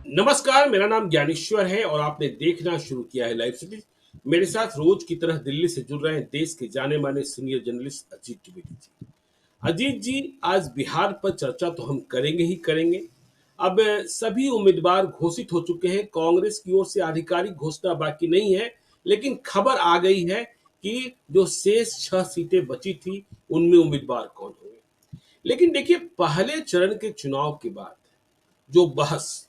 नमस्कार, मेरा नाम ज्ञानेश्वर है और आपने देखना शुरू किया है लाइव सिटी। मेरे साथ रोज की तरह दिल्ली से जुड़ रहे हैं देश के जाने माने सीनियर जर्नलिस्ट अजीत द्विवेदी जी। अजीत जी, आज बिहार पर चर्चा तो हम करेंगे ही करेंगे। अब सभी उम्मीदवार घोषित हो चुके हैं, कांग्रेस की ओर से आधिकारिक घोषणा बाकी नहीं है, लेकिन खबर आ गई है कि जो शेष 6 सीटें बची थी उनमें उम्मीदवार कौन होंगे। लेकिन देखिए, पहले चरण के चुनाव के बाद जो बहस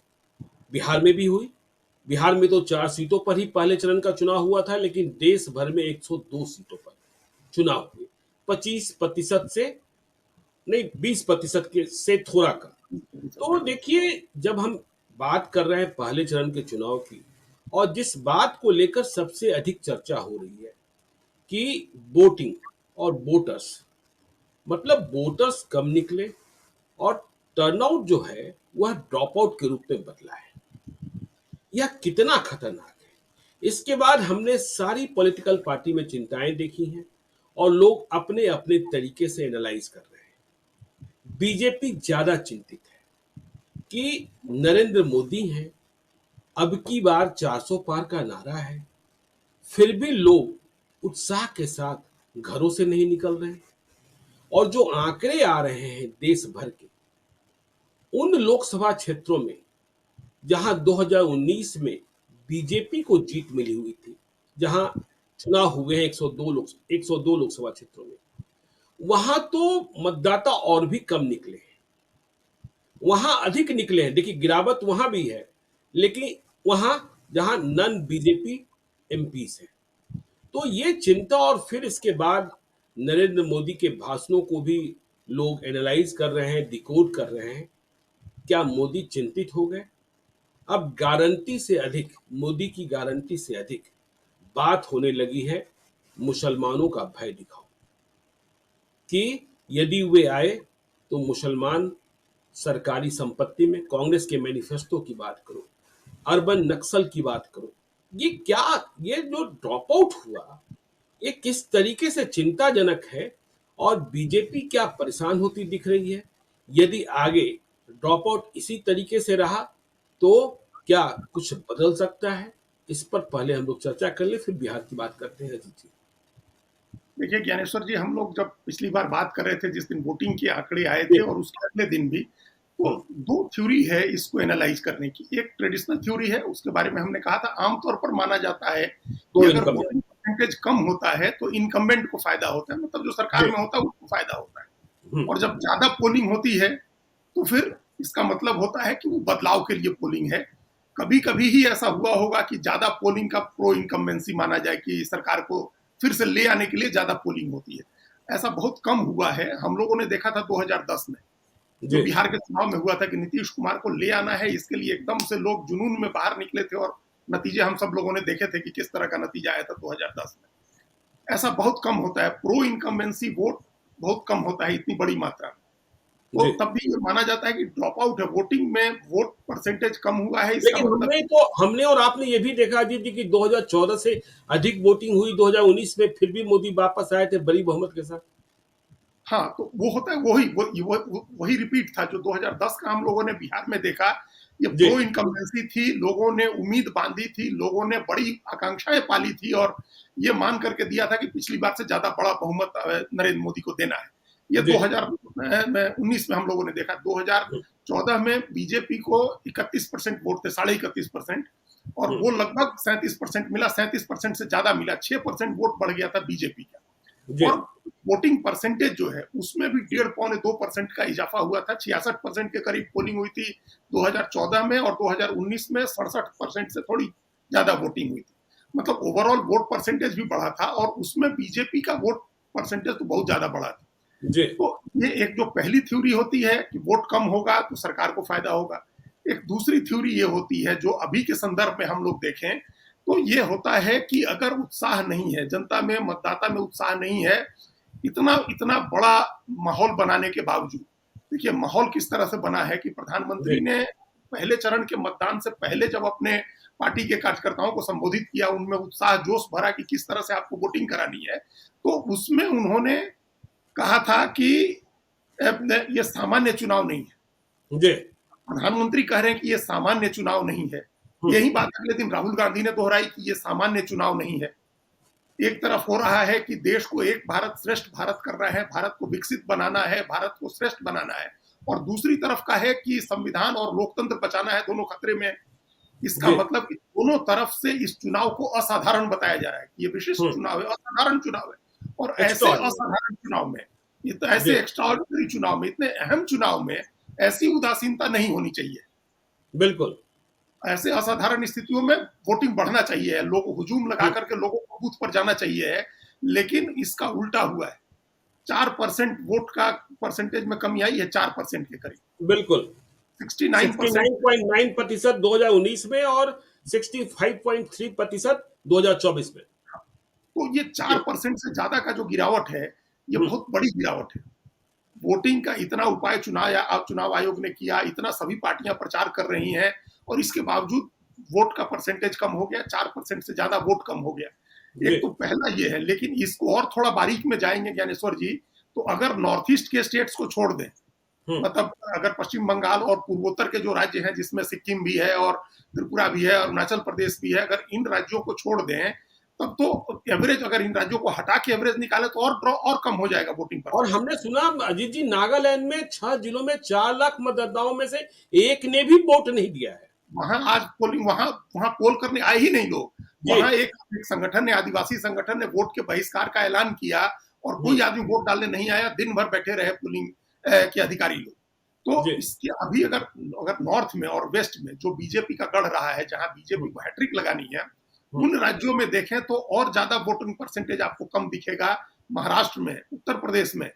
बिहार में भी हुई। बिहार में तो 4 सीटों पर ही पहले चरण का चुनाव हुआ था, लेकिन देश भर में 102 सीटों पर चुनाव हुए। 25% से नहीं, 20% के से थोड़ा कम। तो देखिए, जब हम बात कर रहे हैं पहले चरण के चुनाव की, और जिस बात को लेकर सबसे अधिक चर्चा हो रही है कि वोटिंग और वोटर्स, मतलब वोटर्स कम निकले और टर्नआउट जो है वह ड्रॉप आउट के रूप में बदला है। यह कितना खतरनाक है। इसके बाद हमने सारी पॉलिटिकल पार्टी में चिंताएं देखी हैं और लोग अपने अपने तरीके से एनालाइज कर रहे हैं। बीजेपी ज्यादा चिंतित है कि नरेंद्र मोदी हैं, अब की बार 400 पार का नारा है, फिर भी लोग उत्साह के साथ घरों से नहीं निकल रहे। और जो आंकड़े आ रहे हैं देश भर के, उन लोकसभा क्षेत्रों में जहां 2019 में बीजेपी को जीत मिली हुई थी, जहां चुनाव हुए हैं 102 लोकसभा क्षेत्रों में, वहां तो मतदाता और भी कम निकले हैं। वहां अधिक निकले हैं, देखिए गिरावट वहां भी है, लेकिन वहां जहां नन बीजेपी एमपीज है। तो ये चिंता, और फिर इसके बाद नरेंद्र मोदी के भाषणों को भी लोग एनालाइज कर रहे हैं, डिकोड कर रहे हैं। क्या मोदी चिंतित हो गए? अब गारंटी से अधिक, मोदी की गारंटी से अधिक बात होने लगी है मुसलमानों का भय दिखाओ, कि यदि वे आए तो मुसलमान सरकारी संपत्ति में, कांग्रेस के मैनिफेस्टो की बात करो, अर्बन नक्सल की बात करो, ये क्या, ये जो ड्रॉप आउट हुआ, ये किस तरीके से चिंताजनक है। और बीजेपी क्या परेशान होती दिख रही है? यदि आगे ड्रॉप आउट इसी तरीके से रहा तो क्या कुछ बदल सकता है? इस पर पहले हम लोग चर्चा कर ले, फिर बिहार की बात करते हैं। अजीत जी। देखिए ज्ञानेश्वर जी, हम लोग जब पिछली बार बात कर रहे थे, जिस दिन वोटिंग के आंकड़े आए थे जी। और उसके अगले दिन भी, तो हम्म, दो थ्योरी है इसको एनालाइज करने की। एक ट्रेडिशनल थ्योरी है, उसके बारे में हमने कहा था आमतौर पर माना जाता है कि तो अगर इनकम वोटिंग परसेंटेज कम होता है तो इनकम्बेंट को फायदा होता है, मतलब जो सरकार जी। में होता है उसको फायदा होता है। हम्म, और जब ज्यादा पोलिंग होती है तो फिर इसका मतलब होता है कि वो बदलाव के लिए पोलिंग है। कभी कभी ही ऐसा हुआ होगा कि ज्यादा पोलिंग का प्रो इनकम्बेंसी माना जाए, कि सरकार को फिर से ले आने के लिए ज्यादा पोलिंग होती है। ऐसा बहुत कम हुआ है। हम लोगों ने देखा था 2010 में, जो जी। बिहार के चुनाव में हुआ था, कि नीतीश कुमार को ले आना है, इसके लिए एकदम से लोग जुनून में बाहर निकले थे और नतीजे हम सब लोगों ने देखे थे कि किस तरह का नतीजा आया था 2010 में। ऐसा बहुत कम होता है, प्रो इनकम्बेंसी वोट बहुत कम होता है इतनी बड़ी मात्रा में। तो जी। तब भी ये माना जाता है कि ड्रॉप आउट है, वोटिंग में वोट परसेंटेज कम हुआ है, इसका लेकिन मतलब। हमने और आपने ये भी देखा अजीत जी कि 2014 से अधिक वोटिंग हुई 2019 में, फिर भी मोदी वापस आए थे बड़ी बहुमत के साथ। हाँ, तो वो होता है, वही रिपीट था जो 2010 का हम लोगों ने बिहार में देखा। ये जी। प्रो इनकम्बेंसी थी, लोगों ने उम्मीद बांधी थी, लोगों ने बड़ी आकांक्षाएं पाली थी और ये मान करके दिया था कि पिछली बार से ज्यादा बड़ा बहुमत नरेंद्र मोदी को देना है। ये जी। 2019 में हम लोगों ने देखा। 2014 में बीजेपी को 31% वोट थे, 31.5%, और हम्म, वो लगभग 37% मिला, 37% से ज्यादा मिला, 6% वोट बढ़ गया था बीजेपी का। जी। और वोटिंग परसेंटेज जो है उसमें भी 1.5-2% का इजाफा हुआ था। 66% के करीब पोलिंग हुई थी 2014 में, और 2019 में 67% से थोड़ी ज्यादा वोटिंग हुई थी। मतलब ओवरऑल वोट परसेंटेज भी बढ़ा था, और उसमें बीजेपी का वोट परसेंटेज तो बहुत ज्यादा बढ़ा था। जी। तो ये एक जो पहली थ्योरी होती है कि वोट कम होगा तो सरकार को फायदा होगा। एक दूसरी थ्योरी ये होती है, जो अभी के संदर्भ में हम लोग देखें, तो ये होता है कि अगर उत्साह नहीं है जनता में, मतदाता में उत्साह नहीं है, इतना इतना बड़ा माहौल बनाने के बावजूद, देखिए माहौल किस तरह से बना है कि जी। प्रधानमंत्री ने पहले चरण के मतदान से पहले जब अपने पार्टी के कार्यकर्ताओं को संबोधित किया, उनमें उत्साह जोश भरा कि किस तरह से आपको वोटिंग करानी है, तो उसमें उन्होंने कहा था कि ये सामान्य चुनाव नहीं है। जी। प्रधानमंत्री कह रहे हैं कि ये सामान्य चुनाव नहीं है। हम्म, यही बात अगले दिन राहुल गांधी ने दोहराई कि ये सामान्य चुनाव नहीं है। एक तरफ हो रहा है कि देश को एक भारत श्रेष्ठ भारत करना है, भारत को विकसित बनाना है, भारत को श्रेष्ठ बनाना है, और दूसरी तरफ का है कि संविधान और लोकतंत्र बचाना है, दोनों खतरे में। इसका जी, मतलब कि दोनों तरफ से इस चुनाव को असाधारण बताया जा रहा है कि ये विशिष्ट हम्म, चुनाव है, असाधारण चुनाव है। और ऐसे एक्स्ट्राऑर्डिनरी, असाधारण चुनाव में, जी, ऐसे एक्स्ट्राऑर्डिनरी चुनाव में, इतने अहम चुनाव में ऐसी उदासीनता नहीं होनी चाहिए। बिल्कुल, ऐसे असाधारण स्थितियों में वोटिंग बढ़ना चाहिए, लोग हुजूम लगा हम्म, करके लोगों को बूथ पर जाना चाहिए है। लेकिन इसका उल्टा हुआ है। 4% वोट का परसेंटेज में कमी आई है, 4% के करीब। बिल्कुल। 69%। 69.9% 2019 में और 65.3% 2024 में। तो ये चार जी, परसेंट से ज्यादा का जो गिरावट है, ये हम्म, बहुत बड़ी गिरावट है। वोटिंग का इतना उपाय चुनाव आयोग ने किया, इतना सभी पार्टियां प्रचार कर रही हैं, और इसके बावजूद वोट का परसेंटेज कम हो गया, 4% से ज्यादा वोट कम हो गया। जी, एक तो पहला ये है, लेकिन इसको और थोड़ा बारीक में जाएंगे ज्ञानेश्वर जी, तो अगर नॉर्थ ईस्ट के स्टेट्स को छोड़ दें, हम्म, मतलब अगर पश्चिम बंगाल और पूर्वोत्तर के जो राज्य हैं, जिसमें सिक्किम भी है और त्रिपुरा भी है, अरुणाचल प्रदेश भी है, अगर इन राज्यों को छोड़ दें, तब तो एवरेज, अगर इन राज्यों को हटा के एवरेज निकाले तो और ड्रॉ और कम हो जाएगा वोटिंग और परसेंटेज। हमने सुना अजीत जी, नागालैंड में 6 जिलों में 4 लाख मतदाताओं में से एक ने भी वोट नहीं दिया है। वहां आज पोलिंग, वहां वहां पोल करने आए ही नहीं लोग। जी, वहां एक संगठन ने, आदिवासी संगठन ने वोट के बहिष्कार का ऐलान किया, और कोई हम्म, आदमी वोट डालने नहीं आया, दिन भर बैठे रहे पोलिंग के अधिकारी लोग। तो जी, इसके अभी अगर अगर नॉर्थ में और वेस्ट में जो बीजेपी का गढ़ रहा है, जहां बीजेपी हम्म, को हैट्रिक लगानी है, हम्म, उन राज्यों में देखें तो और ज्यादा वोटिंग परसेंटेज आपको कम दिखेगा। महाराष्ट्र में, उत्तर प्रदेश में,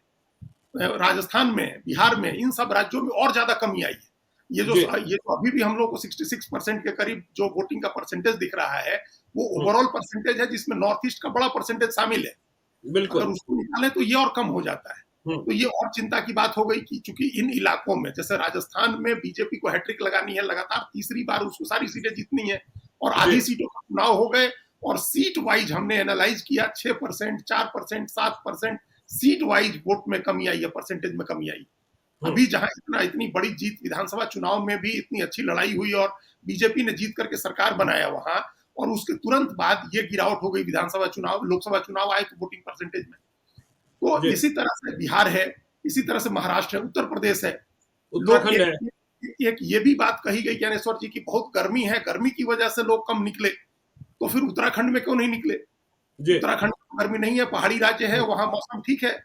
राजस्थान में, बिहार में, इन सब राज्यों में और ज्यादा कमी आई है। जी, ये तो अभी भी हम लोग को 66% के करीब जो वोटिंग का परसेंटेज दिख रहा है, वो हम्म, ओवरऑल परसेंटेज है, जिसमें नॉर्थ ईस्ट का बड़ा परसेंटेज शामिल है। अगर बिल्कुल, उसको निकालें तो ये और कम हो जाता है। हम्म, तो ये और चिंता की बात हो गई कि चूंकि इन इलाकों में, जैसे राजस्थान में बीजेपी को हैट्रिक लगानी है, लगातार तीसरी बार उसको सारी सीटें जीतनी है, और जी, आधी सीटों का चुनाव हो गए, और सीट वाइज हमने एनालाइज किया, 6%, 4%, 7% सीट वाइज वोट में कमी आई है, परसेंटेज में कमी आई। हम्म, अभी जहां इतनी बड़ी जीत, विधानसभा चुनाव में भी इतनी अच्छी लड़ाई हुई और बीजेपी ने जीत करके सरकार बनाया वहां, और उसके तुरंत बाद ये गिरावट हो गई विधानसभा चुनाव, लोकसभा चुनाव आए तो वोटिंग परसेंटेज में। तो जी, इसी तरह से बिहार है, इसी तरह से महाराष्ट्र है, उत्तर प्रदेश है। लोग उत्तराखंड है, एक ये भी बात कही गई ज्ञानेश्वर जी की बहुत गर्मी है, गर्मी की वजह से लोग कम निकले, तो फिर उत्तराखंड में क्यों नहीं निकले? जी, उत्तराखंड में गर्मी नहीं है, पहाड़ी राज्य है, हम्म, वहां मौसम ठीक है।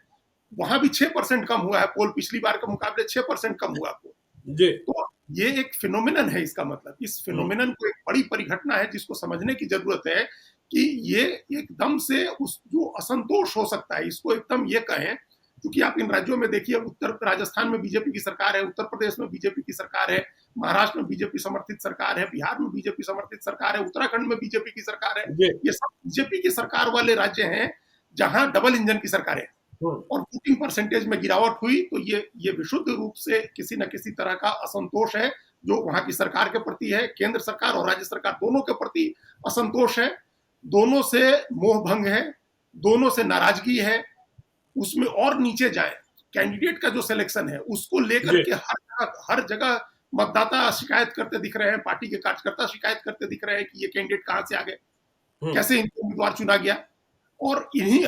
वहां भी 6% कम हुआ है पोल, पिछली बार के मुकाबले 6% कम हुआ पोल। जी, तो ये एक फिनोमिनन है, इसका मतलब इस हम्म, फिनोमिनन को एक बड़ी परिघटना है जिसको समझने की जरूरत है, कि ये एकदम से उस जो असंतोष हो सकता है, इसको एकदम ये कहें, क्योंकि आप इन राज्यों में देखिए, उत्तर राजस्थान में बीजेपी की सरकार है, उत्तर प्रदेश में बीजेपी की सरकार है, महाराष्ट्र में बीजेपी समर्थित सरकार है, बिहार में बीजेपी समर्थित सरकार है, उत्तराखंड में बीजेपी की सरकार है। जी, ये सब बीजेपी की सरकार वाले राज्य हैं, जहां डबल इंजन की सरकारें, हम्म, और वोटिंग परसेंटेज में गिरावट हुई, तो ये विशुद्ध रूप से किसी न किसी तरह का असंतोष है, जो वहां की सरकार के प्रति है, केंद्र सरकार और राज्य सरकार दोनों के प्रति असंतोष है, दोनों से मोह भंग है, दोनों से नाराजगी है। उसमें और नीचे जाए, कैंडिडेट का जो सिलेक्शन है उसको लेकर जी, के हर जगह मतदाता शिकायत करते दिख रहे हैं, पार्टी के कार्यकर्ता शिकायत करते दिख रहे हैं कि ये कैंडिडेट कहां से आ गए, हम्म, कैसे इनको उम्मीदवार चुना गया, और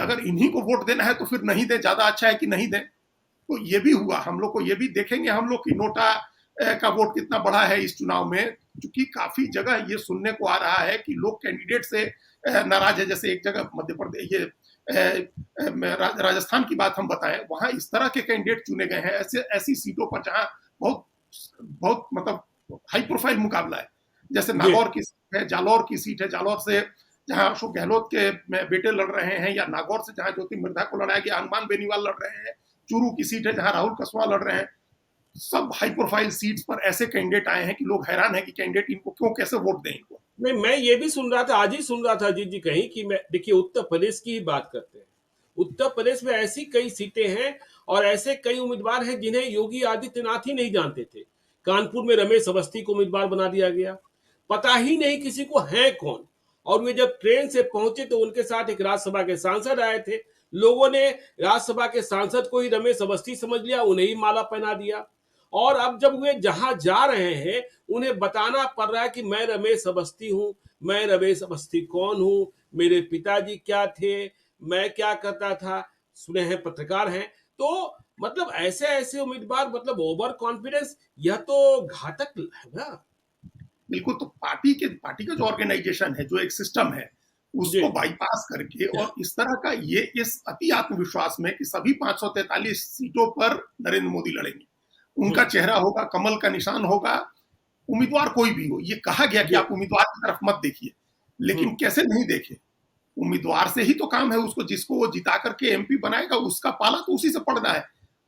अगर इन्हीं को वोट देना है तो फिर नहीं दें, ज्यादा अच्छा है कि नहीं दें। तो ये भी हुआ, हम लोग को ये भी देखेंगे हम लोग कि नोटा का वोट कितना बढ़ा है इस चुनाव में, क्योंकि काफी जगह ये सुनने को आ रहा है कि लोग कैंडिडेट से नाराज है। जैसे एक जगह मध्य प्रदेश, ये राजस्थान की बात हम बताएं, वहां इस तरह के कैंडिडेट चुने गए हैं, ऐसे ऐसी सीटों पर जहां बहुत बहुत मतलब हाई प्रोफाइल मुकाबला है, जैसे जी, नागौर की सीट है, जालौर की सीट है, जालौर से जहां अशोक गहलोत के बेटे लड़ रहे हैं, या नागौर से जहां ज्योति मिर्धा को लड़ाया गया, हनुमान बेनीवाल लड़ रहे हैं, चूरू की सीट है जहां राहुल कसवा लड़ रहे हैं। सब हाई प्रोफाइल सीट्स पर ऐसे कैंडिडेट आए हैं कि लोग हैरान है कि कैंडिडेट इनको क्यों, कैसे वोट दें इनको। नहीं, मैं ये भी सुन रहा था, आज ही सुन रहा था अजीत जी कहीं कि मैं देखिए उत्तर प्रदेश की ही बात करते हैं। उत्तर प्रदेश में ऐसी कई सीटें हैं और ऐसे कई उम्मीदवार हैं जिन्हें योगी आदित्यनाथ ही नहीं जानते थे। कानपुर में रमेश अवस्थी को उम्मीदवार बना दिया गया, पता ही नहीं किसी को है कौन। और वे जब ट्रेन से पहुंचे तो उनके साथ एक राज्यसभा के सांसद आए थे। लोगों ने राज्यसभा के सांसद को ही रमेश अवस्थी समझ लिया, उन्हें ही माला पहना दिया। और अब जब वे जहां जा रहे हैं उन्हें बताना पड़ रहा है कि मैं रमेश अवस्थी हूं, मैं रमेश अवस्थी कौन हूं, मेरे पिताजी क्या थे, मैं क्या करता था, सुने हैं पत्रकार हैं। तो मतलब ऐसे ऐसे उम्मीदवार, मतलब ओवर कॉन्फिडेंस, यह तो घातक है ना। बिल्कुल, तो पार्टी का जो ऑर्गेनाइजेशन है, जो एक सिस्टम है, जी। उसको बाईपास करके और इस तरह का ये इस अति आत्मविश्वास में कि सभी 543 सीटों पर नरेंद्र मोदी लड़ेंगे, उनका हम्म। चेहरा होगा, कमल का निशान होगा, उम्मीदवार कोई भी हो। ये कहा गया कि जी। आप उम्मीदवार की तरफ मत देखिए, लेकिन हम्म। कैसे नहीं देखे? उम्मीदवार से ही तो काम है, उसको जिसको वो जिता करके एमपी बनाएगा उसका पाला तो उसी से पड़ना है।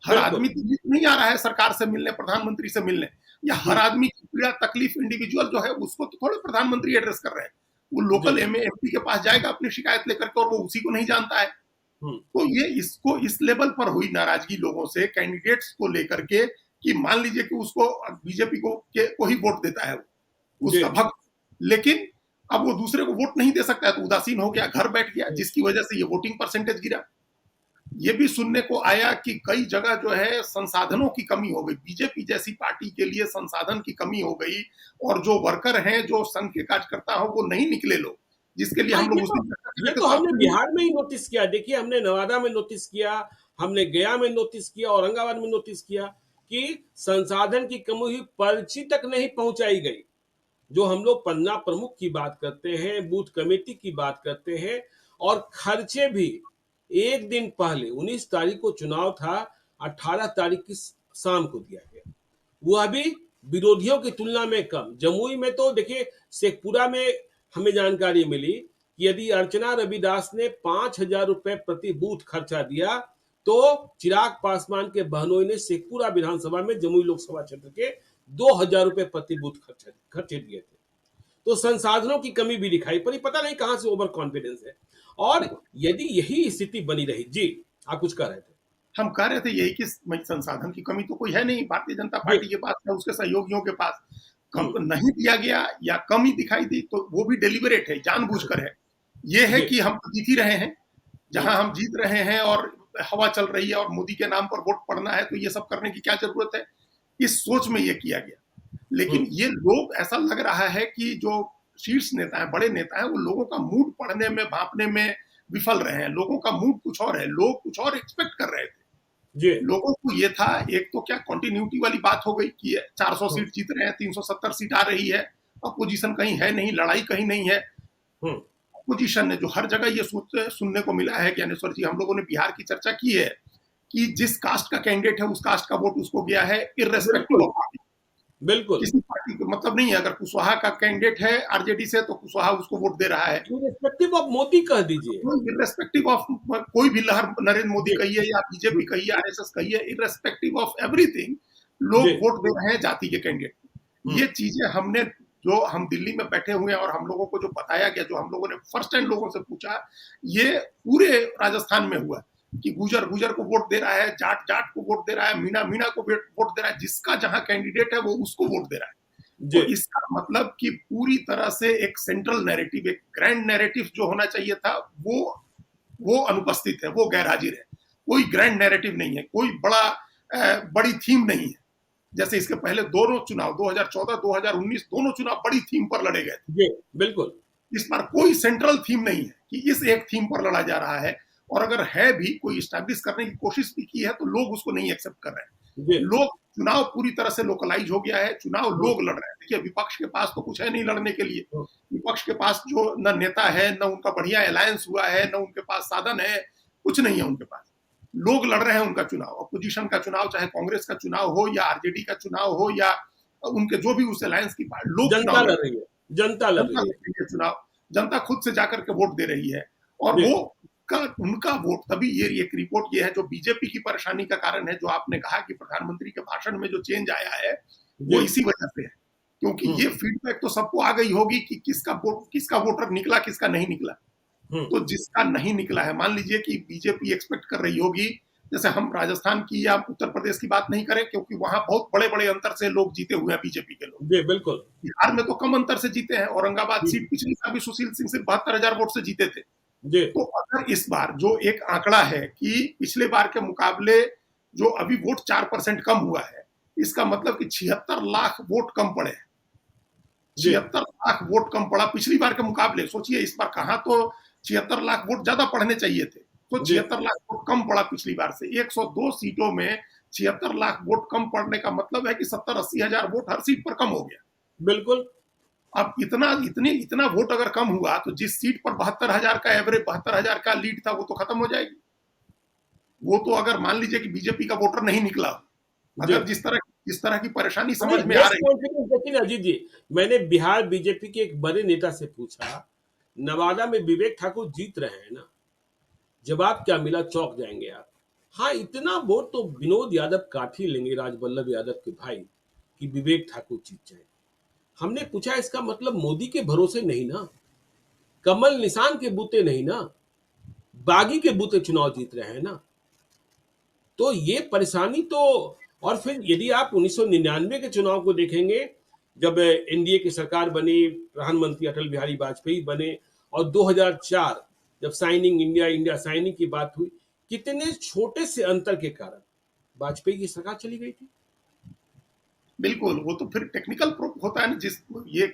हर बिल्कुल। आदमी तो नहीं आ रहा है सरकार से मिलने, प्रधानमंत्री से मिलने, या हर हम्म। आदमी की पीड़ा तकलीफ इंडिविजुअल जो है उसको तो थोड़े प्रधानमंत्री एड्रेस कर रहे हैं। वो लोकल जी। एमपी के पास जाएगा अपनी शिकायत लेकर के, और वो उसी को नहीं जानता है। हम्म। तो ये इसको इस लेवल पर हुई नाराजगी लोगों से कैंडिडेट्स को लेकर के, कि मान लीजिए कि उसको बीजेपी को ही वोट देता है जी। उसका भक्त, लेकिन अब वो दूसरे को वोट नहीं दे सकता है, तो उदासीन हो गया, घर बैठ गया, हम्म। जिसकी वजह से ये वोटिंग परसेंटेज गिरा। ये भी सुनने को आया कि कई जगह जो है संसाधनों की कमी हो गई, बीजेपी जैसी पार्टी के लिए संसाधन की कमी हो गई, और जो वर्कर हैं, जो संघ के कार्यकर्ता हो, वो नहीं निकले लोग, जिसके लिए हाँ, हम लोग उस दिन चर्चा कर ये रहे थे। तो तो हमने आपने बिहार में ही नोटिस किया। देखिए, हमने नवादा में नोटिस किया, हमने गया में नोटिस किया, औरंगाबाद में नोटिस किया कि संसाधन की कमी हुई, पर्ची तक नहीं पहुंचाई गई। जो हम लोग पन्ना प्रमुख की बात करते हैं, बूथ कमेटी की बात करते हैं, और खर्चे भी एक दिन पहले 19 तारीख को चुनाव था, 18 तारीख की शाम को दिया गया। वह भी विरोधियों की तुलना में कम। जमुई में तो देखिए, शेखपुरा में हमें जानकारी मिली कि यदि अर्चना रविदास ने 5,000 रुपए प्रति बूथ खर्चा दिया, तो चिराग पासवान के बहनोई ने शेखपुरा विधानसभा में जमुई लोकसभा क्षेत्र के 2,000 रुपए प्रति बूथ खर्चे दिए थे। तो संसाधनों की कमी भी दिखाई पड़ी, पता नहीं कहां से ओवर कॉन्फिडेंस है। और यदि यही स्थिति बनी रही, जी आप कुछ कह रहे थे। हम कह रहे थे यही कि संसाधन की कमी तो कोई है नहीं भारतीय जनता जी। पार्टी के पास या उसके सहयोगियों के पास। कम हम्म। नहीं दिया गया या कमी दिखाई दी तो वो भी डेलिबरेट है, जानबूझकर है। ये है जी। कि हम तो जीत ही रहे हैं, जहां हम्म। हम जीत रहे हैं और हवा चल रही है और मोदी के नाम पर वोट पड़ना है, तो ये सब करने की क्या जरूरत है? इस सोच में ये किया गया। लेकिन हम्म। ये लोग, ऐसा लग रहा है कि जो शीर्ष नेता है, बड़े नेता है, वो लोगों का मूड पढ़ने में, भांपने में विफल रहे हैं। लोगों का मूड कुछ और है, लोग कुछ और एक्सपेक्ट कर रहे थे। जी। लोगों को ये था, एक तो क्या कॉन्टिन्यूटी वाली बात हो गई कि 400 हम्म। सीट जीत रहे हैं, 370 सीट आ रही है, अपोजिशन कहीं है नहीं, लड़ाई कहीं नहीं है। हम्म। अपोजिशन ने जो हर जगह ये सुनने को मिला है, ज्ञानेश्वर जी, हम लोगों ने बिहार की चर्चा की है कि जिस कास्ट का कैंडिडेट है उस कास्ट का वोट उसको गया है, इररेस्पेक्टिव बिल्कुल। Of party. बिल्कुल। किसी पार्टी को मतलब नहीं है, अगर कुशवाहा का कैंडिडेट है आरजेडी से तो कुशवाहा उसको वोट दे रहा है। रिस्पेक्टिव ऑफ मोदी कह दीजिए। इररेस्पेक्टिव ऑफ कोई भी लहर, नरेंद्र मोदी जी। कहिए या बीजेपी कहिए, आरएसएस कहिए, इररेस्पेक्टिव ऑफ एवरीथिंग, लोग जी। वोट दे रहे हैं जाति के कैंडिडेट को। ये हम्म। चीजें हमने, जो हम दिल्ली में बैठे हुए हैं और हम लोगों को जो बताया गया, जो हम लोगों ने फर्स्ट हैंड लोगों से पूछा, ये पूरे राजस्थान में हुआ कि गुजर गुजर को वोट दे रहा है, जाट जाट को वोट दे रहा है, मीना मीना को वोट दे रहा है, जिसका जहां कैंडिडेट है वो उसको वोट दे रहा है। जी। तो इसका मतलब कि पूरी तरह से एक सेंट्रल नैरेटिव, एक ग्रैंड नैरेटिव जो होना चाहिए था, वो अनुपस्थित है, वो गैर हाजिर है। कोई ग्रैंड नैरेटिव नहीं है, कोई बड़ी थीम नहीं है। जैसे इसके पहले दोनों चुनाव 2014 2019 दोनों चुनाव बड़ी थीम पर लड़े गए थे। जी। बिल्कुल। इस बार कोई सेंट्रल थीम नहीं है कि इस एक थीम पर लड़ा जा रहा है, और अगर है भी, कोई स्टैब्लिश करने की कोशिश भी की है, तो लोग उसको नहीं एक्सेप्ट कर रहे हैं। जी। लोग, चुनाव पूरी तरह से लोकलाइज हो गया है, चुनाव हम्म। लोग लड़ रहे हैं। देखिए, विपक्ष के पास तो कुछ है नहीं लड़ने के लिए। हम्म। विपक्ष के पास जो न नेता है, न उनका बढ़िया अलायंस हुआ है, न उनके पास साधन है, कुछ नहीं है उनके पास। लोग लड़ रहे हैं उनका चुनाव, अपोजिशन का चुनाव, चाहे कांग्रेस का चुनाव हो या आरजेडी का चुनाव हो या उनके जो भी उस अलायंस की पार्टी, लोग जनता चुनाव लड़ लड़ रहे रही है, जनता हैं। लड़ जनता रही लड़ है। रही है चुनाव, जनता खुद से जाकर के वोट दे रही है, और जी। वो उनका वोट तभी, ये एक रिपोर्ट ये है जो बीजेपी की परेशानी का कारण है, जो आपने कहा कि प्रधानमंत्री के भाषण में जो चेंज आया है, वो जी। इसी वजह से है। क्योंकि ये फीडबैक तो सबको आ गई होगी कि किसका वोटर निकला, किसका नहीं निकला। हम्म। तो जिसका नहीं निकला है, मान लीजिए कि बीजेपी एक्सपेक्ट कर रही होगी, जैसे हम राजस्थान की या उत्तर प्रदेश की बात नहीं करें, क्योंकि वहां बहुत बड़े बड़े अंतर से लोग जीते हुए हैं बीजेपी के लोग। जी। बिल्कुल। बिहार में तो कम अंतर से जीते हैं, औरंगाबाद हम्म। सीट पिछली साल भी सुशील सिंह से 72,000 वोट से जीते थे। जी। तो अगर इस बार जो एक आंकड़ा है कि पिछले बार के मुकाबले जो अभी वोट 4% कम हुआ है, इसका मतलब कि 76 लाख वोट कम पड़े। जी 76 लाख वोट कम पड़ा पिछली बार के मुकाबले। सोचिए इस बार कहाँ तो 76 लाख वोट ज्यादा पड़ने चाहिए थे, तो जी 76 लाख वोट कम पड़ा पिछली बार से। 102 सीटों में 76 लाख वोट कम पड़ने का मतलब है कि 70-80 हजार वोट हर सीट पर कम हो गया। बिल्कुल। अब इतना वोट अगर कम हुआ तो जिस सीट पर 72,000 का एवरेज, 72,000 का लीड था, वो तो खत्म हो जाएगी। वो तो अगर मान लीजिए कि बीजेपी का वोटर नहीं निकला, जी अगर जिस तरह की परेशानी नहीं, समझ में आ बेस्ट रही। कॉन्फिडेंस देखिए ना अजीत जी, मैंने बिहार बीजेपी के एक बड़े नेता से पूछा, नवादा में विवेक ठाकुर जीत रहे हैं ना, जवाब क्या मिला, चौंक जाएंगे आप। हाँ, इतना वोट तो विनोद यादव काफी लेंगे, राजवल्लभ यादव के भाई, कि विवेक ठाकुर जीत जाए। हमने पूछा इसका मतलब मोदी के भरोसे नहीं ना, कमल निशान के बूते नहीं ना, बागी के बूते चुनाव जीत रहे हैं ना। तो ये परेशानी तो, और फिर यदि आप 1999 के चुनाव को देखेंगे, जब एनडीए की सरकार बनी, प्रधानमंत्री अटल बिहारी वाजपेयी बने, और 2004 जब साइनिंग इंडिया इंडिया साइनिंग की बात हुई, कितने छोटे से अंतर के कारण वाजपेयी की सरकार चली गई थी। बिल्कुल, वो तो फिर टेक्निकल होता है ना, जिस ये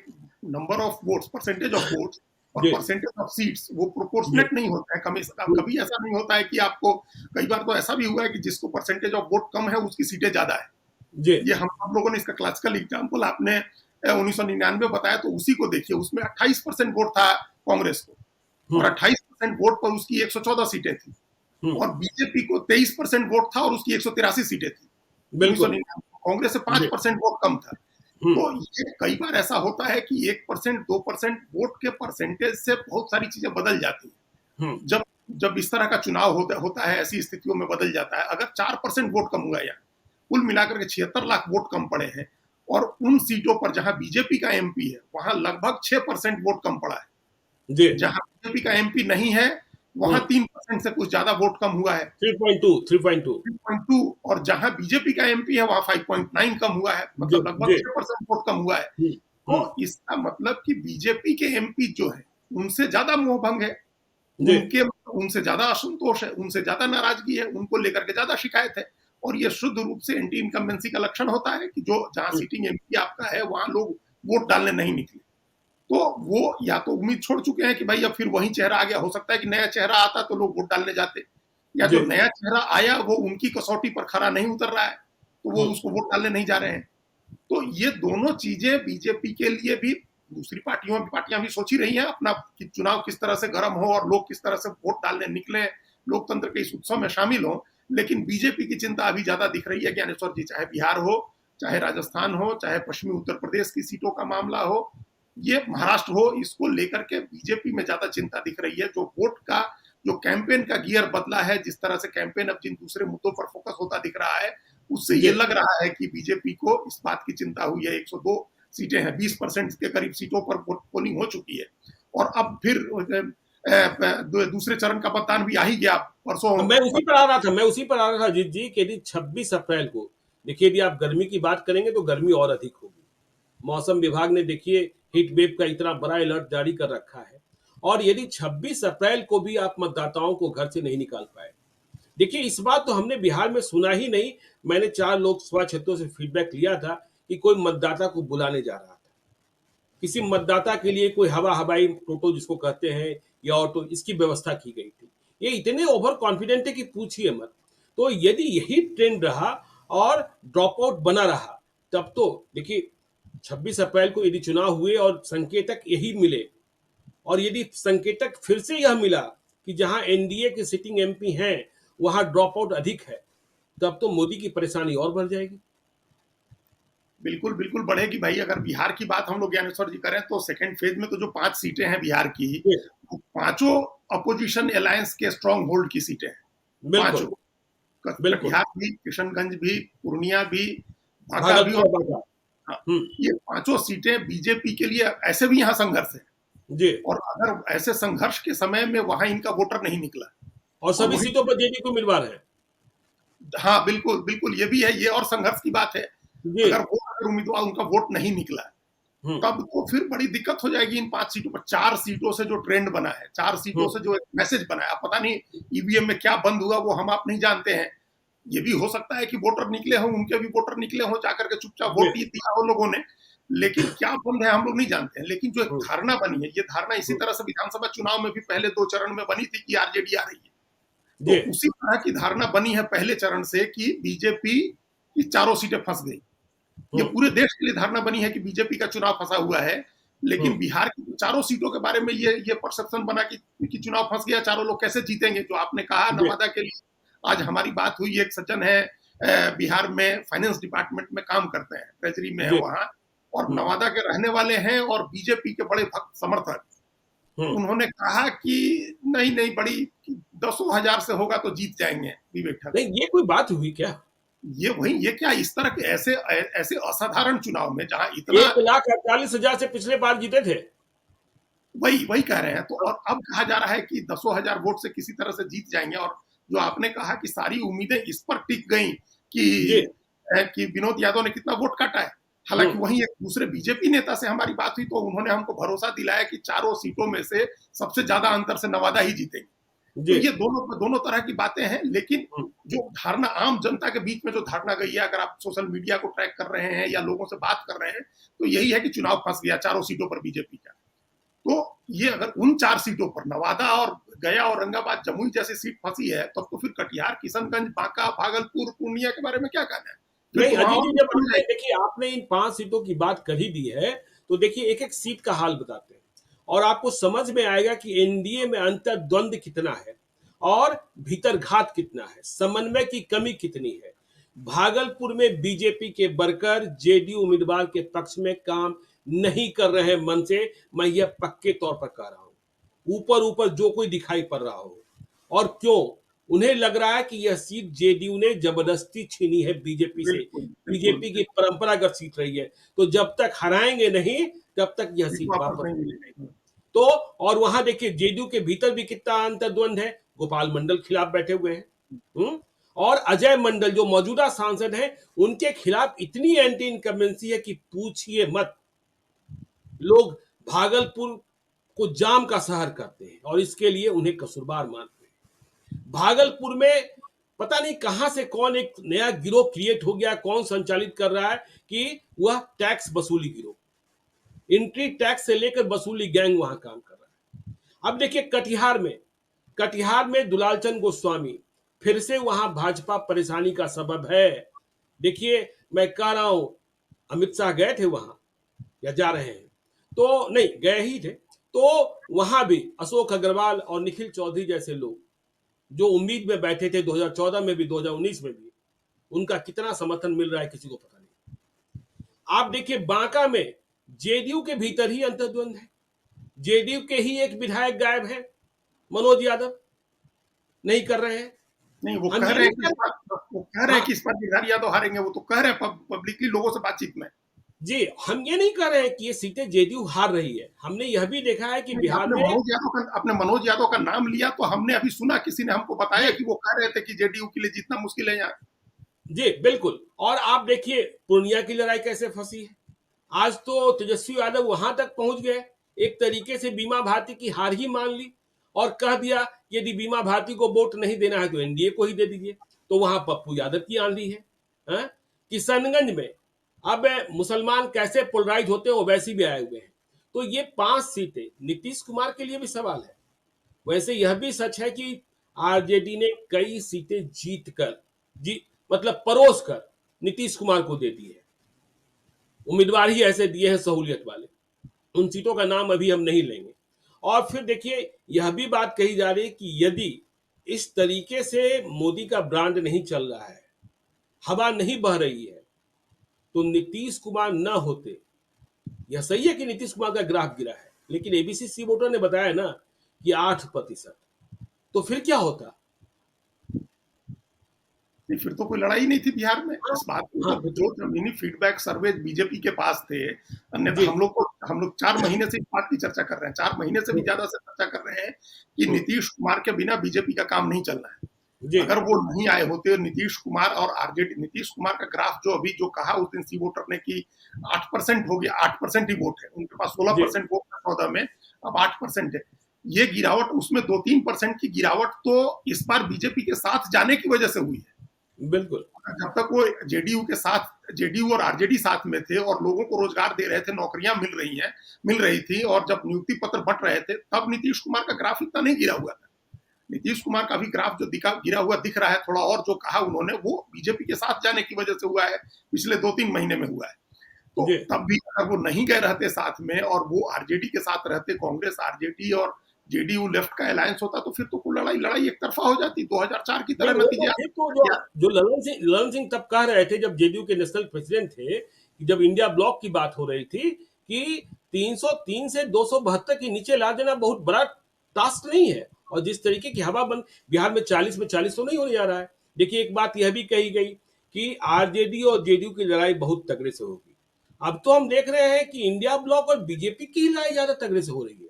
number of votes, percentage of votes और जी परसेंटेज ऑफ सीट्स वो जी प्रोपोर्शनेट नहीं होता है। कभी ऐसा नहीं होता है कि आपको, कई बार तो ऐसा भी हुआ है कि जिसको परसेंटेज ऑफ वोट कम है उसकी सीटें ज्यादा है। जी ये हम लोगों ने इसका क्लासिकल एग्जाम्पल, आपने 1999 बताया तो उसी को देखिए, उसमें 28% वोट था कांग्रेस को, और हम्म 28% वोट पर उसकी 114 सीटें थी। हम्म और बीजेपी को 23% वोट था और उसकी 183 सीटें थी उन्नीस सौ बिल्कुल। निन्यानवे कांग्रेस से जी 5% वोट कम था। हम्म तो ये कई बार ऐसा होता है कि 1% 2% वोट के परसेंटेज से बहुत सारी चीजें बदल जाती हैं। हम्म जब जब इस तरह का चुनाव होता है, ऐसी स्थितियों में बदल जाता है। अगर 4% वोट कम हुआ, या कुल मिलाकर के 76 लाख वोट कम पड़े हैं, और उन सीटों पर जहां बीजेपी का एमपी है वहां लगभग 6% वोट कम पड़ा है। जी जहां बीजेपी का एमपी नहीं है वहां हम्म 3% से कुछ ज्यादा वोट कम हुआ है। 3.2 3.2, और जहां बीजेपी का एमपी है वहां 5.9 कम हुआ है, जी मतलब लगभग जी 6% वोट कम हुआ है। हम्म तो इसका मतलब कि बीजेपी के एमपी जो है उनसे ज्यादा मोहभंग है, जी उनके उनसे ज्यादा असंतोष है, उनसे ज्यादा नाराजगी है, उनको लेकर के ज्यादा शिकायत है। और ये शुद्ध रूप से एंटी इनकम्बेंसी का लक्षण होता है कि जो जहां हम्म सीटिंग एमपी आपका है वहां लोग वोट डालने नहीं निकले। तो वो या तो उम्मीद छोड़ चुके हैं कि भाई अब फिर वही चेहरा आ गया, हो सकता है कि नया चेहरा आता तो लोग वोट डालने जाते, या जी जो नया चेहरा आया वो उनकी कसौटी पर खरा नहीं उतर रहा है तो वो हम्म उसको वोट डालने नहीं जा रहे हैं। तो ये दोनों चीजें बीजेपी के लिए भी, दूसरी पार्टियां भी सोच ही रही हैं अपना कि चुनाव किस तरह से गर्म हो और लोग किस तरह से वोट डालने निकले, लोकतंत्र के इस उत्सव में शामिल हो। लेकिन बीजेपी की चिंता अभी ज्यादा दिख रही है ज्ञानेश्वर जी, चाहे बिहार हो, चाहे राजस्थान हो, चाहे पश्चिमी उत्तर प्रदेश की सीटों का मामला हो, ये महाराष्ट्र हो, इसको लेकर के बीजेपी में ज्यादा चिंता दिख रही है। जो वोट का, जो कैंपेन का गियर बदला है, जिस तरह से कैंपेन अब जिन दूसरे मुद्दों पर फोकस होता दिख रहा है, उससे जी ये लग रहा है कि बीजेपी को इस बात की चिंता हुई है। 102 सीटें हैं, 20% के करीब सीटों पर पोलिंग हो चुकी है, और अब फिर दूसरे चरण का मतदान भी आ ही गया परसों। मैं उसी पर आ रहा था, मैं उसी पर आ रहा था अजीत जी, कि यदि 26 अप्रैल को, देखिए यदि आप गर्मी की बात करेंगे तो गर्मी और अधिक होगी। मौसम विभाग ने देखिए हीट वेव का इतना बड़ा अलर्ट जारी कर रखा है, और यदि 26 अप्रैल को भी आप मतदाताओं को घर से नहीं निकाल पाए, देखिए इस बात तो हमने बिहार में सुना ही नहीं। मैंने 4 लोकसभा क्षेत्रों से फीडबैक लिया था कि कोई मतदाता को बुलाने जा रहा था, किसी मतदाता के लिए कोई हवाई टोटो जिसको कहते हैं, या ऑटो, इसकी व्यवस्था की गई थी। ये इतने ओवर कॉन्फिडेंट है कि पूछिए मत। तो यदि यही ट्रेंड रहा और ड्रॉप आउट बना रहा, तब तो देखिए 26 अप्रैल को यदि चुनाव हुए और संकेतक यही मिले, और यदि संकेतक फिर से यह मिला कि जहां एनडीए के सिटिंग एमपी हैं वहां ड्रॉप आउट अधिक है, तब तो मोदी की परेशानी और बढ़ जाएगी। बिल्कुल बिल्कुल बढ़ेगी भाई। अगर बिहार की बात हम लोग ज्ञानेश्वर जी करें तो सेकंड फेज में तो जो 5 सीटें हैं बिहार की, वो पांचों अपोजिशन अलायंस के स्ट्रॉन्ग होल्ड की सीटें हैं, पांचों। बिल्कुल बिल्कुल। कटिहार भी, किशनगंज भी, पूर्णिया भी, बांका भी, भागलपुर और और बांका। हाँ, हम्म ये पांचों सीटें बीजेपी के लिए ऐसे भी यहाँ संघर्ष है। जी, और अगर ऐसे संघर्ष के समय में वहां इनका वोटर नहीं निकला, और और सभी वही, सीटों पर जेडीयू को उम्मीदवार है। हाँ बिल्कुल बिल्कुल, ये भी है, ये और संघर्ष की बात है। जी अगर उम्मीदवार उनका वोट नहीं निकला, हम्म तब तो फिर बड़ी दिक्कत हो जाएगी इन 5 सीटों पर। 4 सीटों से जो ट्रेंड बना है, 4 सीटों हम्म से जो एक मैसेज बना है, पता नहीं ईवीएम में क्या बंद हुआ वो हम आप नहीं जानते हैं। ये भी हो सकता है कि वोटर निकले हों, उनके भी वोटर निकले हों, जाकर के चुपचाप वोट ही दिया हो लोगों ने। लेकिन क्या बंद है हम लोग नहीं जानते हैं। लेकिन जो एक हम्म, धारणा बनी है, ये धारणा इसी तरह से विधानसभा चुनाव में भी पहले 2 चरण में बनी थी कि आरजेडी आ रही है। तो जी उसी तरह की धारणा बनी है पहले चरण से कि बीजेपी की चारों सीटें फंस गई। ये हम्म, पूरे देश के लिए धारणा बनी है कि बीजेपी का चुनाव फंसा हुआ है। लेकिन हम्म, बिहार की चारों सीटों के बारे में ये परसेप्शन बना कि चुनाव फंस गया, चारों लोग कैसे जीतेंगे। जो आपने कहा जी नवादा के लिए, आज हमारी बात हुई, एक सज्जन है बिहार में फाइनेंस डिपार्टमेंट में काम करते हैं, ट्रेजरी में है जी वहां, और हम्म, नवादा के रहने वाले हैं और बीजेपी के बड़े भक्त समर्थक। हम्म। उन्होंने कहा कि नहीं नहीं, बड़ी 10,000 से होगा तो जीत जाएंगे विवेक ठाकुर। नहीं ये कोई बात हुई क्या? ये वही, ये क्या इस तरह के ऐसे ऐसे असाधारण चुनाव में जहां इतना, 1,48,000 से पिछले बार जीते थे। वही वही कह रहे हैं। तो और अब कहा जा रहा है कि 10,000 वोट से किसी तरह से जीत जाएंगे। और जो आपने कहा कि सारी उम्मीदें इस पर टिक गई जी कि विनोद यादव ने कितना वोट काटा है। हालांकि हम्म, वहीं एक दूसरे बीजेपी नेता से हमारी बात हुई तो उन्होंने हमको भरोसा दिलाया कि चारों सीटों में से सबसे ज्यादा अंतर से नवादा ही जीतेगी। तो जी ये दोनों दोनों तरह की बातें हैं। लेकिन हम्म, जो धारणा आम जनता के बीच में जो धारणा गई है, अगर आप सोशल मीडिया को ट्रैक कर रहे हैं या लोगों से बात कर रहे हैं, तो यही है कि चुनाव फंस गया चारों सीटों पर बीजेपी का। तो ये अगर उन 4 सीटों पर नवादा और गया, औरंगाबाद, जमुई जैसी सीट फंसी है, तब तो फिर कटिहार, किशनगंज, बांका, भागलपुर, पूर्णिया के बारे में क्या कहना है? फिर नहीं तो वहां अजीत जी और जब मुश्किल हो आपने जाएगी। देखिए आपने इन 5 सीटों की बात कर ही दी है तो देखिए एक एक सीट का हाल बताते हैं और आपको समझ में आएगा कि एनडीए में अंतर्द्वंद कितना है और भीतरघात कितना है, समन्वय की कमी कितनी है। भागलपुर में बीजेपी के वर्कर जेडीयू उम्मीदवार के पक्ष में काम नहीं कर रहे हैं मन से, मैं यह पक्के तौर पर कह रहा हूं, ऊपर ऊपर जो कोई दिखाई पड़ रहा हो। और क्यों? उन्हें लग रहा है कि यह सीट जेडीयू ने जबरदस्ती छीनी है बीजेपी से, बिल्कुल बिल्कुल बीजेपी की बिल्कुल। परंपरागत सीट रही है, तो जब तक हराएंगे नहीं तब तक यह सीट सीट वापस वापस नहीं नहीं मिलेगी। मिलेगी। तो और वहां देखिए जेडीयू के भीतर भी कितना अंतर्द्वंद है, गोपाल मंडल खिलाफ बैठे हुए हैं। और अजय मंडल जो मौजूदा सांसद हैं उनके खिलाफ इतनी एंटी इनकम्बेंसी है कि पूछिए मत। लोग भागलपुर को जाम का शहर करते हैं और इसके लिए उन्हें कसूरवार मानते हैं। भागलपुर में पता नहीं कहां से कौन एक नया गिरोह क्रिएट हो गया, कौन संचालित कर रहा है कि वह टैक्स वसूली गिरोह, एंट्री टैक्स से लेकर वसूली गैंग वहां काम कर रहा है। अब देखिए कटिहार में दुलालचंद गोस्वामी, फिर से वहां भाजपा परेशानी का सबब है। देखिए मैं कह रहा हूं, अमित शाह गए थे वहां या जा रहे हैं, तो नहीं गए ही थे, तो वहां भी अशोक अग्रवाल और निखिल चौधरी जैसे लोग जो उम्मीद में बैठे थे 2014 में भी 2019 में भी, उनका कितना समर्थन मिल रहा है किसी को पता नहीं। आप देखिए बांका में जेडीयू के भीतर ही अंतर्द्वंद है, जेडीयू के ही एक विधायक गायब है, मनोज यादव, नहीं कर रहे हैं। नहीं, वो हम कह ये रहे नहीं हैं कि इस कहते। बार, वो कह रहे हैं हाँ कि इस बार गिरधारी यादव हारेंगे। वो तो कह रहे हैं पब्लिकली लोगों से बातचीत में। जी, हम ये नहीं कह रहे हैं कि ये सीटें जेडीयू हार रही है, हमने यह भी देखा है कि नहीं, बिहार में आपने मनोज यादव का नाम लिया तो हमने अभी सुना, किसी ने हमको बताया जी कि वो कह रहे थे कि जेडीयू के लिए जीतना मुश्किल है यहाँ। जी बिल्कुल। और आप देखिए पूर्णिया की लड़ाई कैसे फंसी है, आज तो तेजस्वी यादव वहां तक पहुंच गए, एक तरीके से बीमा भारती की हार ही मान ली और कह दिया यदि बीमा भारती को वोट नहीं देना है तो एनडीए को ही दे दीजिए। तो वहां पप्पू यादव की आंधी है। हाँ? किशनगंज में अब मुसलमान कैसे पोलराइज होते हो वैसे भी आए हुए हैं। तो ये 5 सीटें नीतीश कुमार के लिए भी सवाल है। वैसे यह भी सच है कि आरजेडी ने कई सीटें जीत कर जी मतलब परोस कर नीतीश कुमार को दे दी है, उम्मीदवार ही ऐसे दिए हैं सहूलियत वाले। उन सीटों का नाम अभी हम नहीं लेंगे। और फिर देखिए यह भी बात कही जा रही है कि यदि इस तरीके से मोदी का ब्रांड नहीं चल रहा है, हवा नहीं बह रही है, तो नीतीश कुमार न होते। यह सही है कि नीतीश कुमार का ग्राफ गिरा है, लेकिन एबीसी सी वोटर ने बताया ना कि 8%, तो फिर क्या होता? नहीं, फिर तो कोई लड़ाई नहीं थी बिहार में हाँ इस बात को। हाँ तो बिल्कुल। जो जमीनी फीडबैक सर्वे बीजेपी के पास थे, अन्यथा जी हम लोग 4 महीने से इस बात की चर्चा कर रहे हैं, 4 महीने से भी हम्म, ज्यादा से चर्चा कर रहे हैं कि हम्म, नीतीश कुमार के बिना बीजेपी का काम नहीं चलना है। जी अगर वो नहीं आए होते, नीतीश कुमार और आरजेडी, नीतीश कुमार का ग्राफ जो अभी जो कहा उस दिन सी वोटर ने कि 8% हो गया, 8% ही वोट है उनके पास, सोलह जी परसेंट वोट था 14 में, अब 8% है। ये गिरावट, उसमें 2-3% की गिरावट तो इस बार बीजेपी के साथ जाने की वजह से हुई है। बिल्कुल। जब तक वो जेडीयू और आरजेडी साथ में थे और लोगों को रोजगार दे रहे थे, नौकरियां मिल रही थी, और जब नियुक्ति पत्र बंट रहे थे, तब नीतीश कुमार का ग्राफ इतना नहीं गिरा हुआ था। नीतीश कुमार का भी ग्राफ जो गिरा हुआ दिख रहा है थोड़ा, और जो कहा उन्होंने वो बीजेपी के साथ जाने की वजह से हुआ है, पिछले 2-3 महीने में हुआ है। तो जी। तब भी अगर वो नहीं गए रहते साथ में और वो आरजेडी के साथ रहते, कांग्रेस आरजेडी और जेडीयू लेफ्ट का अलायंस होता, तो फिर तो लड़ाई एक तरफा हो जाती, 2004 की नहीं, तरह वो नतीजे तो आ फिर तो सकते थे। जो ललन सिंह तब कह रहे थे, जब जेडीयू के नेशनल प्रेसिडेंट थे, कि जब इंडिया ब्लॉक की बात हो रही थी, कि 303 से 272 के नीचे ला देना बहुत बड़ा टास्क नहीं है, और जिस तरीके की हवा बन बिहार में 40 तो नहीं होने जा रहा है। देखिए, एक बात यह भी कही गई कि आरजेडी और जेडीयू की लड़ाई बहुत तगड़े से होगी। अब तो हम देख रहे हैं कि इंडिया ब्लॉक और बीजेपी की लड़ाई ज्यादा तगड़े से हो रही है।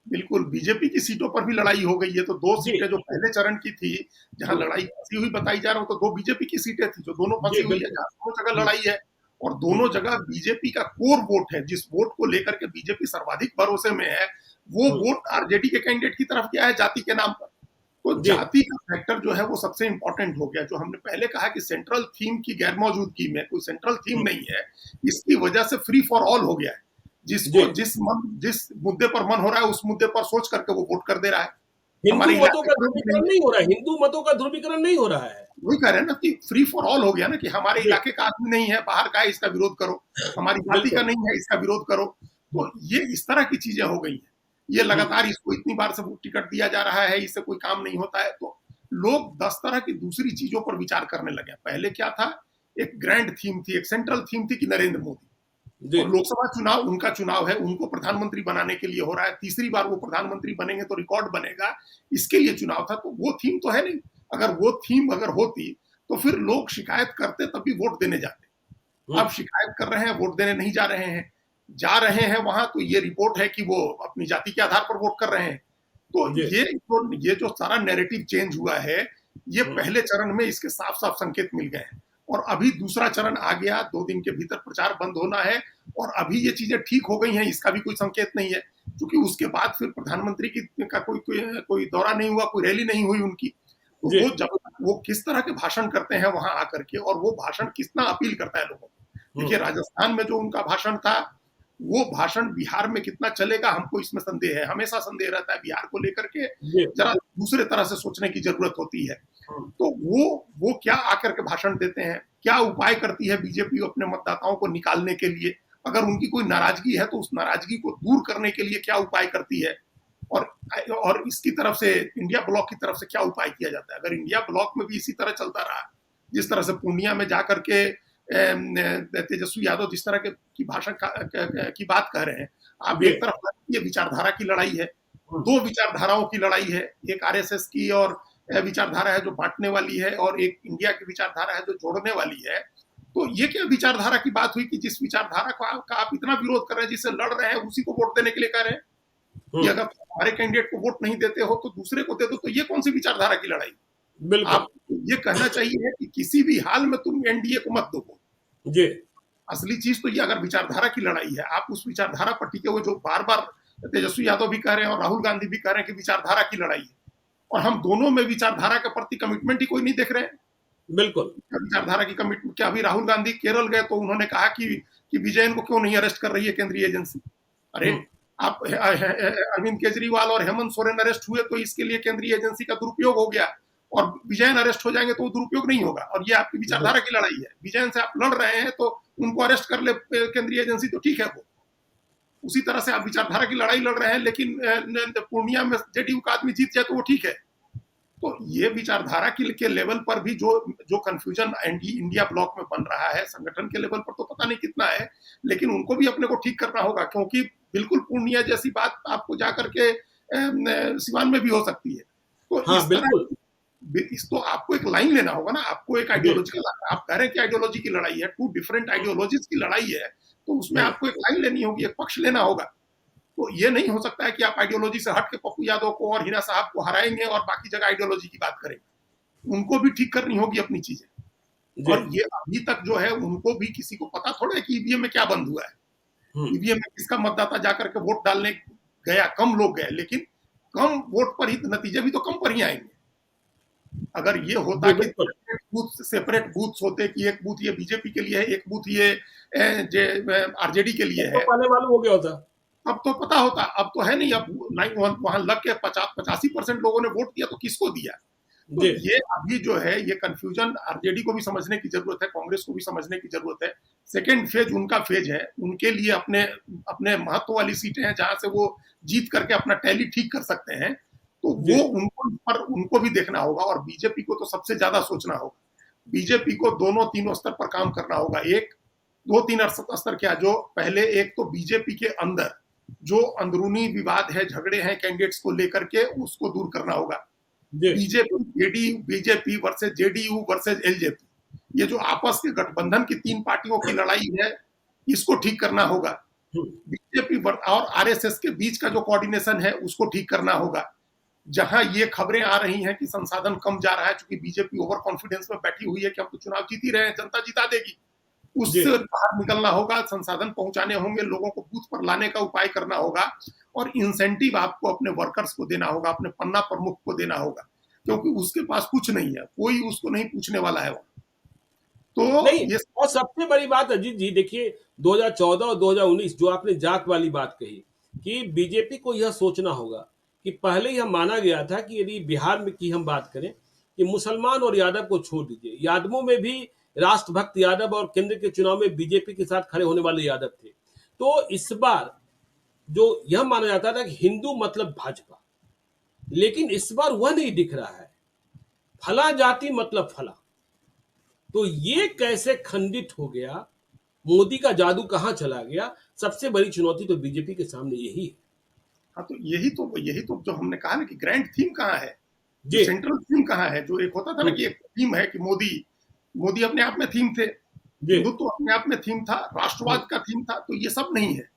बिल्कुल, बीजेपी की सीटों पर भी लड़ाई हो गई है, तो 2 जी। सीटें जो पहले चरण की थी, जहां हम्म, लड़ाई फंसी हुई बताई जा रहा हो, तो 2 बीजेपी की सीटें थी, जो दोनों जी फंसी हुई है, बिल्कुल। जहां दोनों जगह हम्म, लड़ाई है। और हम्म, दोनों जगह बीजेपी का कोर वोट है, जिस वोट को लेकर के बीजेपी सर्वाधिक भरोसे में है, वो हम्म, वोट आरजेडी के कैंडिडेट की तरफ गया है, जाति के नाम पर। तो जी। जाति का फैक्टर जो है वो सबसे इंपॉर्टेंट हो गया। जो हमने पहले कहा कि सेंट्रल थीम की गैर मौजूदगी में, कोई सेंट्रल थीम हम्म, नहीं है, इसकी वजह से फ्री फॉर ऑल हो गया है। जी। जिस मुद्दे पर मन हो रहा है, उस मुद्दे पर सोच करके वो वोट कर दे रहा है। हिंदू हमारे मतों इलाके का का भी नहीं ध्रुवीकरण है। नहीं हो रहा है, हिंदू मतों का ध्रुवीकरण नहीं हो रहा है। वही कह रहे हैं ना कि फ्री फॉर ऑल हो गया ना, कि हमारे जी। इलाके का आदमी नहीं है, बाहर का है, इसका विरोध करो। हमारी जाति का बिल्कुल। नहीं है, इसका विरोध करो। तो हम्म, ये इस तरह की चीजें हो गई हैं। ये हम्म, लगातार इसको इतनी बार से टिकट दिया जा रहा है, इससे कोई काम नहीं होता है, तो लोग 10 तरह की दूसरी चीजों पर विचार करने लगे। पहले क्या था, एक ग्रैंड थीम थी, एक सेंट्रल थीम थी कि नरेंद्र मोदी, जी। और लोकसभा चुनाव उनका चुनाव है, उनको प्रधानमंत्री बनाने के लिए हो रहा है, तीसरी बार वो प्रधानमंत्री बनेंगे तो रिकॉर्ड बनेगा, इसके लिए चुनाव था। तो वो थीम तो है नहीं। अगर वो थीम अगर होती, तो फिर लोग शिकायत करते, तभी वोट देने जाते। हम्म, अब शिकायत कर रहे हैं, वोट देने नहीं जा रहे हैं। जा रहे हैं वहां, तो ये रिपोर्ट है कि वो अपनी जाति के आधार पर वोट कर रहे हैं। तो जी। ये जो सारा नैरेटिव चेंज हुआ है, ये हम्म, पहले चरण में इसके साफ साफ संकेत मिल गए हैं। और अभी दूसरा चरण आ गया, 2 दिन के भीतर प्रचार बंद होना है, और अभी ये चीजें ठीक हो गई हैं, इसका भी कोई संकेत नहीं है, क्योंकि उसके बाद फिर प्रधानमंत्री का कोई दौरा नहीं हुआ, कोई रैली नहीं हुई उनकी। तो जी। वो किस तरह के भाषण करते हैं वहां आकर के, और वो भाषण कितना अपील करता है लोगों को। हम्म, देखिए, राजस्थान में जो उनका भाषण था, वो भाषण बिहार में कितना चलेगा, हमको इसमें संदेह है। हमेशा संदेह रहता है बिहार को लेकर के, जी। जरा दूसरे तरह से सोचने की जरूरत होती है। हम्म, तो वो क्या आकर के भाषण देते हैं, क्या उपाय करती है बीजेपी अपने मतदाताओं को निकालने के लिए, अगर उनकी कोई नाराजगी है तो उस नाराजगी को दूर करने के लिए क्या उपाय करती है, और इसकी तरफ से, इंडिया ब्लॉक की तरफ से क्या उपाय किया जाता है। अगर इंडिया ब्लॉक में भी इसी तरह चलता रहा, जिस तरह से पूर्णिया में जाकर के तेजस्वी यादव जिस तरह की भाषण की बात कह रहे हैं, आप जी। एक तरफ ये विचारधारा की लड़ाई है, हम्म, 2 विचारधाराओं की लड़ाई है, एक आरएसएस की और विचारधारा है जो बांटने वाली है, और एक इंडिया की विचारधारा है जो जोड़ने वाली है। तो ये क्या विचारधारा की बात हुई कि जिस विचारधारा का आप इतना विरोध कर रहे हैं, जिससे लड़ रहे हैं, उसी को वोट देने के लिए कह रहे हैं, कि हम्म, अगर हमारे कैंडिडेट को वोट नहीं देते हो तो दूसरे को दे दो। तो ये कौन सी विचारधारा की लड़ाई। बिल्कुल। आप ये कहना चाहिए कि किसी भी हाल में तुम एनडीए को मत दो। जी। असली चीज तो ये, अगर विचारधारा की लड़ाई है, आप उस विचारधारा पर टिके हुए, जो बार बार तेजस्वी यादव भी कह रहे हैं और राहुल गांधी भी कह रहे हैं कि विचारधारा की लड़ाई है, और हम दोनों में विचारधारा के प्रति कमिटमेंट ही कोई नहीं देख रहे हैं। बिल्कुल। विचारधारा की कमिटमेंट क्या। अभी राहुल गांधी केरल गए तो उन्होंने कहा कि विजयन को क्यों नहीं अरेस्ट कर रही है केंद्रीय एजेंसी। अरे, हम्म, आप अरविंद केजरीवाल और हेमंत सोरेन अरेस्ट हुए तो इसके लिए केंद्रीय एजेंसी का दुरुपयोग हो गया, और विजयन अरेस्ट हो जाएंगे तो वो दुरुपयोग नहीं होगा। और ये आपकी विचारधारा की लड़ाई है। विजयन से आप लड़ रहे हैं तो उनको अरेस्ट कर ले केंद्रीय एजेंसी, तो ठीक है। वो उसी तरह से आप विचारधारा की लड़ाई लड़ रहे हैं, लेकिन पूर्णिया में जेडीयू का आदमी जीत जाए तो वो ठीक है। तो ये विचारधारा के लेवल पर भी जो कंफ्यूजन इंडिया ब्लॉक में बन रहा है, संगठन के लेवल पर तो पता नहीं कितना है, लेकिन उनको भी अपने को ठीक करना होगा, क्योंकि बिल्कुल पूर्णिया जैसी बात आपको जाकर के सिवान में भी हो सकती है। तो हाँ इस बिल्कुल। तरह तो आपको एक लाइन लेना होगा ना, आपको एक जी। आइडियोलॉजिकल, आप कह रहे हैं कि आइडियोलॉजी की लड़ाई है, 2 डिफरेंट आइडियोलॉजीज की लड़ाई है, तो उसमें हम्म, आपको एक लाइन लेनी होगी, एक पक्ष लेना होगा। तो ये नहीं हो सकता है कि आप आइडियोलॉजी से हट के पप्पू यादव को और हिना साहब को हराएंगे और बाकी जगह आइडियोलॉजी की बात करेंगे। उनको भी ठीक करनी होगी अपनी चीजें। जी। और ये अभी तक जो है, उनको भी किसी को पता थोड़ा है कि ईवीएम में क्या बंद हुआ है। हम्म, ईवीएम में किसका मतदाता जाकर के वोट डालने गया, कम लोग गए, लेकिन कम वोट पर ही नतीजे भी तो कम पर ही आएंगे। अगर ये होता जी कि बिल्कुल। बूथ सेपरेट बूथ्स होते कि एक बूथ ये बीजेपी के लिए है, एक बूथ ये आरजेडी के लिए तो है। पहले मालूम हो गया होता। अब तो पता होता, अब तो है नहीं। अब नहीं, वहां लग के 85% लोगों ने वोट दिया तो किसको दिया? तो जी ये अभी जो है ये कंफ्यूजन आरजेडी को भी समझने की जरूरत है, कांग्रेस को भी समझने की जरूरत है। सेकेंड फेज उनका फेज है, उनके लिए अपने अपने महत्व वाली सीटें हैं जहां से वो जीत करके अपना टैली ठीक कर सकते हैं, तो जी वो उनको पर उनको भी देखना होगा। और बीजेपी को तो सबसे ज्यादा सोचना होगा। बीजेपी को दोनों तीनों स्तर पर काम करना होगा। एक दो तीन स्तर क्या, जो पहले एक तो बीजेपी के अंदर जो अंदरूनी विवाद है, झगड़े हैं कैंडिडेट्स को लेकर के, उसको दूर करना होगा। जी BJP versus JDU versus LJP, ये जो आपस के गठबंधन की तीन पार्टियों की लड़ाई है, इसको ठीक करना होगा। हम्म, बीजेपी और आरएसएस के बीच का जो कोऑर्डिनेशन है उसको ठीक करना होगा। जहां ये खबरें आ रही हैं कि संसाधन कम जा रहा है, क्योंकि बीजेपी ओवर कॉन्फिडेंस में बैठी हुई है कि हम तो चुनाव जीत ही रहे हैं, जनता जिता देगी, जी उससे बाहर निकलना होगा। संसाधन पहुंचाने होंगे, लोगों को बूथ पर लाने का उपाय करना होगा, और इंसेंटिव आपको अपने वर्कर्स को देना होगा, अपने पन्ना प्रमुख को देना होगा, क्योंकि उसके पास कुछ नहीं है, कोई उसको नहीं पूछने वाला है। तो नहीं। ये और सबसे बड़ी बात अजीत जी देखिए, 2014 और 2019 जो आपने जात वाली बात कही, कि बीजेपी को यह सोचना होगा कि पहले ही हम माना गया था कि यदि बिहार में की हम बात करें कि मुसलमान और यादव को छोड़ दीजिए, यादवों में भी राष्ट्रभक्त यादव और केंद्र के चुनाव में बीजेपी के साथ खड़े होने वाले यादव थे। तो इस बार जो यह माना जाता था कि हिंदू मतलब भाजपा, लेकिन इस बार वह नहीं दिख रहा है। फला जाति मतलब फला। तो ये कैसे खंडित हो गया? मोदी का जादू कहां चला गया? सबसे बड़ी चुनौती तो बीजेपी के सामने यही है। हाँ, तो यही तो जो हमने कहा ना कि ग्रैंड थीम कहाँ है, जो जी सेंट्रल थीम कहाँ है। जो एक होता था ना कि एक थीम है कि मोदी मोदी अपने आप में थीम थे, जी हिंदुत्व अपने आप में थीम था, राष्ट्रवाद का थीम था। तो ये सब नहीं है,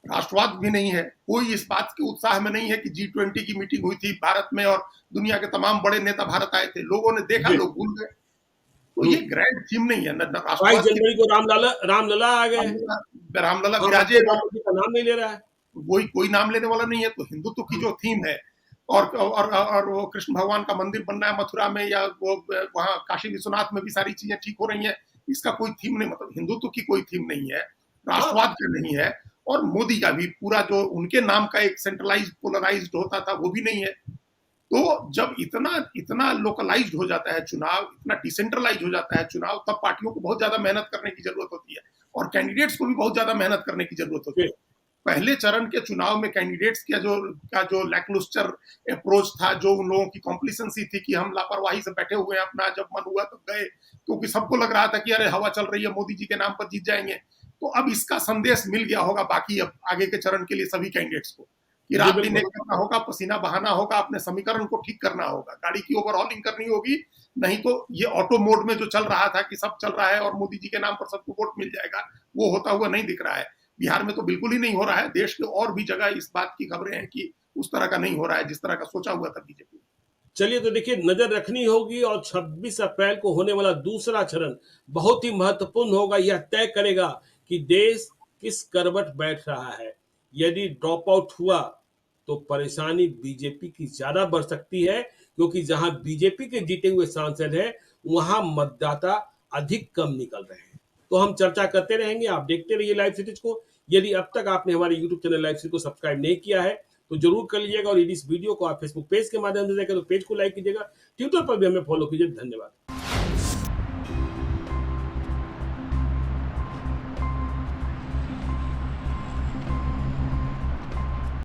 राष्ट्रवाद भी नहीं है। कोई इस बात के उत्साह में नहीं है कि G20 की मीटिंग हुई थी भारत में और दुनिया के तमाम बड़े नेता भारत आए थे, लोगों ने देखा, जी लोग भूल गए। तो ये ग्रैंड थीम नहीं है, न 22 राष्ट्रवाद की। जनवरी को रामलला आ गए। रामलला हम विराजे, अपने राम जी का नाम नहीं ले रहा है। वही कोई नाम लेने वाला नहीं है। तो हिंदुत्व की जो थीम है, और वो कृष्ण भगवान का मंदिर बनना है मथुरा में, या वो वहां काशी विश्वनाथ में भी सारी चीजें ठीक हो रही हैं, इसका कोई थीम नहीं। मतलब हिंदुत्व की कोई थीम नहीं है, हाँ राष्ट्रवाद का नहीं है, और मोदी का भी पूरा जो उनके नाम का एक सेंट्रलाइज पोलराइज्ड होता था वो भी नहीं है। तो जब इतना इतना लोकलाइज्ड हो जाता है चुनाव, इतना डिसेंट्रलाइज हो जाता है चुनाव, तब पार्टियों को बहुत ज्यादा मेहनत करने की जरूरत होती है, और कैंडिडेट्स को भी बहुत ज्यादा मेहनत करने की जरूरत होती जी है। पहले चरण के चुनाव में कैंडिडेट्स का जो लैकलुस्टर अप्रोच था, जो उन लोगों की कॉम्प्लिसेंसी थी कि हम लापरवाही से बैठे हुए हैं, अपना जब मन हुआ तब गए, क्योंकि सबको लग रहा था कि अरे हवा चल रही है, मोदी जी के नाम पर जीत जाएंगे। तो अब इसका संदेश मिल गया होगा बाकी अब आगे के चरण के लिए सभी कैंडिडेट्स को, कि जी रात दिन बिल्कुल। एक करना होगा, पसीना बहाना होगा, अपने समीकरण को ठीक करना होगा, गाड़ी की ओवरहॉलिंग करनी होगी। नहीं तो ये ऑटो मोड में जो चल रहा था कि सब चल रहा है और मोदी जी के नाम पर सबको वोट मिल जाएगा, वो होता हुआ नहीं दिख रहा है। बिहार में तो बिल्कुल ही नहीं हो रहा है। देश के और भी जगह इस बात की खबरें हैं कि उस तरह का नहीं हो रहा है जिस तरह का सोचा हुआ था बीजेपी। चलिए तो देखिए, नजर रखनी होगी, और 26 अप्रैल को होने वाला दूसरा चरण बहुत ही महत्वपूर्ण होगा। यह तय करेगा कि देश किस करवट बैठ रहा है। यदि ड्रॉप आउट हुआ तो परेशानी बीजेपी की ज्यादा बढ़ सकती है, क्योंकि जहां बीजेपी के जीते हुए सांसद हैं वहां मतदाता अधिक कम निकल रहे हैं। तो हम चर्चा करते रहेंगे, आप देखते रहिए लाइव सीरीज को। यदि अब तक आपने हमारे यूट्यूब चैनल लाइव सीरीज को सब्सक्राइब नहीं किया है तो जरूर कर लीजिएगा, और यदि इस वीडियो को आप फेसबुक पेज के माध्यम से देखें तो पेज को लाइक कीजिएगा, ट्विटर पर भी हमें फॉलो कीजिए। धन्यवाद।